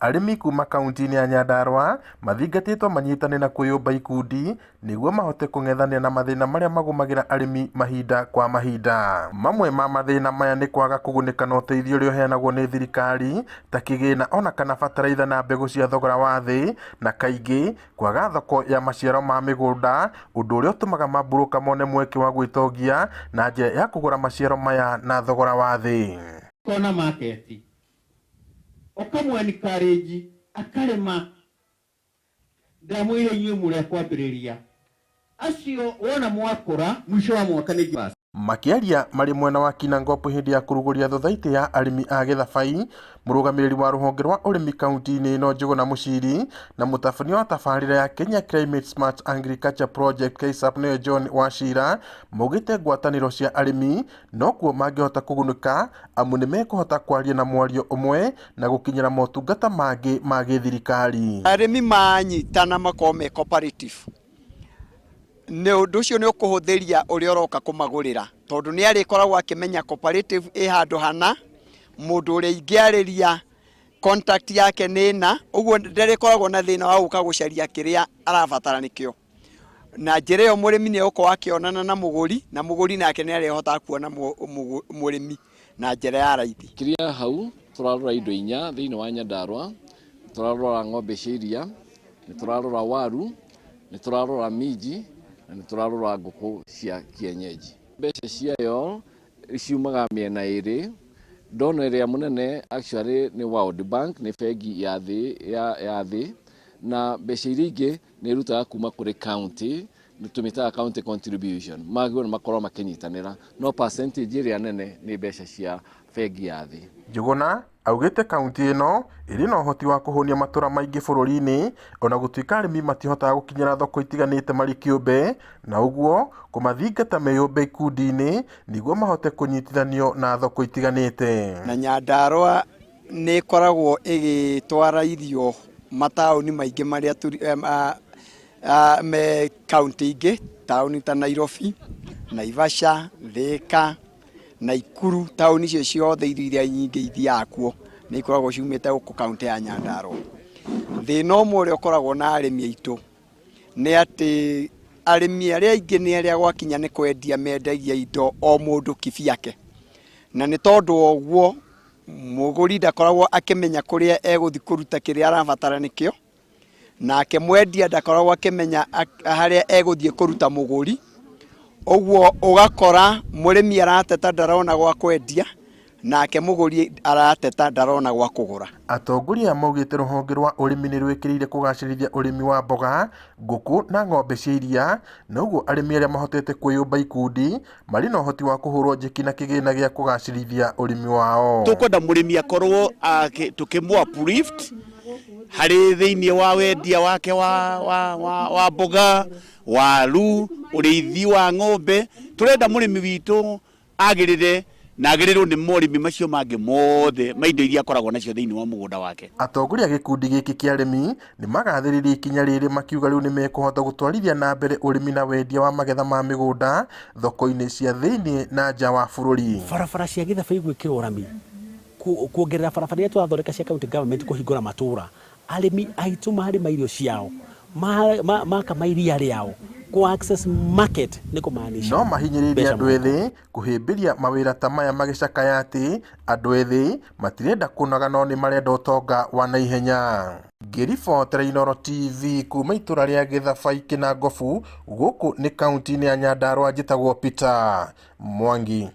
Arĩmi kuma kaunti-inĩ ya Nyandarua mathingatĩtwo manyitane na kwĩyũmba ikundi nĩguo mahote kũng'ethanĩra na mathĩna marĩa magũmagĩra arĩmi mahinda kwa mahinda. Mamwe ma mathĩna maya nĩ kwaga kũgunĩka na ũteithio ũrĩa ũheanagwo nĩ thirikari ta kĩgĩna ona kana bataraitha na mbegũ cia thogora wa thĩ, na kaingĩ kwaga thoko ya maciaro ma mĩgũnda, ũndũ ũrĩa ũtũmaga mamburũka mone mweke wa gwĩtongia na njĩra ya kũgũra maciaro maya na thogora wa thĩ. Kona market okamwe encourage akarema ndamwire inyuĩ mũrĩa kwambĩrĩria acio wona mwakũra mwisho wa mwaka nĩ basi. Makĩaria marĩ mwena wa Kinangop hĩndĩ ya kũrugũria thothaitĩ ya arĩmi a Gĩthabai, mũrũgamĩrĩri wa rũhonge rwa ũrĩmi kaunti-inĩ ĩno Njũgũna Mũciri na mũtabania wa tabarĩra ya Kenya Climate Smart Agriculture Project KSAP nĩwe John Wachira, maugĩte ngwatanĩro cia arĩmi no kuo mangĩhota kũgunĩka amu nĩ mekũhota kwaria na mwario ũmwe na gũkinyĩra motungata mangĩ ma gĩthirikari. Arĩmi manyitana makorwo me cooperative nĩ ũndũ ũcio nĩ ũkũhũthĩria ũrĩa ũroka kũmagũrĩra, tondũ nĩ arĩkoragwo akĩmenya cooperative ĩ handũ hana, mũndũ ũrĩa ingĩarĩria contact yake nĩ na, ũguo ndarĩkoragwo na thĩna wa gũka gũcaria kĩrĩa arabatara nĩkĩo. Na njĩra ĩyo mũrĩmi nĩ ũgũkorwo akĩonana na mũgũri nake nĩ arĩhotaga kuona mũrĩmi na njĩra ya raithi. Kĩrĩa hau tũrarora indo inya thĩinĩ wa Nyandarua, tũrarora ng'ombe cia iria, nĩ tũrarora waru, nĩ tũrarora minji, na nĩ tũrarora ngũkũ cia kienyeji. Mbeca ciayo ciumaga mĩena ĩrĩ, ndona ĩrĩa mũnene actually nĩ World Bank, nĩ bengi ya thĩ, na mbeca iria ingĩ nĩ irutaga kuma kũrĩ county, nĩ tũmĩtaga county contribution, magĩrĩirwo makorwo makĩnyitanĩra, no percentage ĩrĩa nene nĩ mbeca cia bengi ya thĩ. Njũgũna augĩte kaunti ĩno ĩrĩ na ũhoti wa kũhũnia matũra maingĩ bũrũri-inĩ, ona gũtuĩka arĩmi matihotaga gũkinyĩra thoko itiganĩte marĩ kĩũmbe, na ũguo kũmathingata meyũmbe ikundi-inĩ nĩguo mahote kũnyitithanio na thoko itiganĩte. Na Nyandarua nĩ ĩkoragwo ĩgĩtwara irio mataũni maingĩ marĩa me kaunti ingĩ, taũni ta Nairobi, Naivasha, Thika, Naikuru, taũni icio ciothe iria nyingĩ ithiaga kuo nĩ ikoragwo ciumĩte gũkũ kaunti ya Nyandarua. Thĩna ũmwe ũrĩa ũkoragwo na arĩmi aitũ nĩ atĩ arĩmi arĩa aingĩ nĩ arĩa gwakinya nĩ kwendia mendagia indo o mũndũ kibiake, na nĩ tondũ ũguo mũgũri ndakoragwo akĩmenya kũrĩa egũthiĩ kũruta kĩrĩa arabatara nĩkĩo, nake mwendia ndakoragwo akĩmenya harĩa egũthiĩ kũruta mũgũri. Ũguo ũgakora mũrĩmi arateta ndarona gwa kwendia, nake mũgũri arateta ndarona gwa kũgũra. Atongoria maugĩte rũhonge rwa ũrĩmi nĩ rwĩkĩrĩire kũgacĩrithia ũrĩmi wa mboga, ngũkũ na ng'ombe cia iria, na ũguo arĩmi arĩa mahotete kwĩyũmba ikundi marĩ na ũhoti wa kũhũrwo njeki na kĩgĩna gĩa kũgacĩrithia ũrĩmi wao. Tũkwenda mũrĩmi akorwo tũkĩmũ uplift harĩ thĩinĩ wa wendia wake wa mboga, waru, ũrĩithi wa ng'ombe. Tũrenda mũrĩmi witũ agĩrĩre na agĩrĩrwo nĩ morĩmi macio mangĩ mothe ma indo iria akoragwo nacio thĩinĩ wa mũgũnda wake. Atongoria gĩkundi gĩkĩ kĩa arĩmi nĩ magathĩrĩirie ikinya rĩrĩ makiuga rĩu nĩ mekũhota gũtwarithia na mbere ũrĩmi na wendia wa magetha ma mĩgũnda thoko-inĩ cia thĩinĩ na nja wa bũrũri. Barabara cia Gĩthabai gwĩkĩrwo rami, kuongerera barabara iria twathondeka cia county government kũhingũra matũra, arĩmi aitũ marĩma irio ciao makama iria rĩao ku access market nĩ kũmaanisha no mahinyĩrĩrie andũ ethĩ kũhĩmbĩria mawĩra ta maya magĩcakaya atĩ andũ ethĩ matirenda kũnoga no nĩ marenda ũtonga wa naihenya. Ngĩribotera Inooro TV kuma itũra rĩa Gĩthabai Kinangop gũkũ nĩ kaunti-inĩ ya Nyandarua, njĩtagwo Peter Mwangi.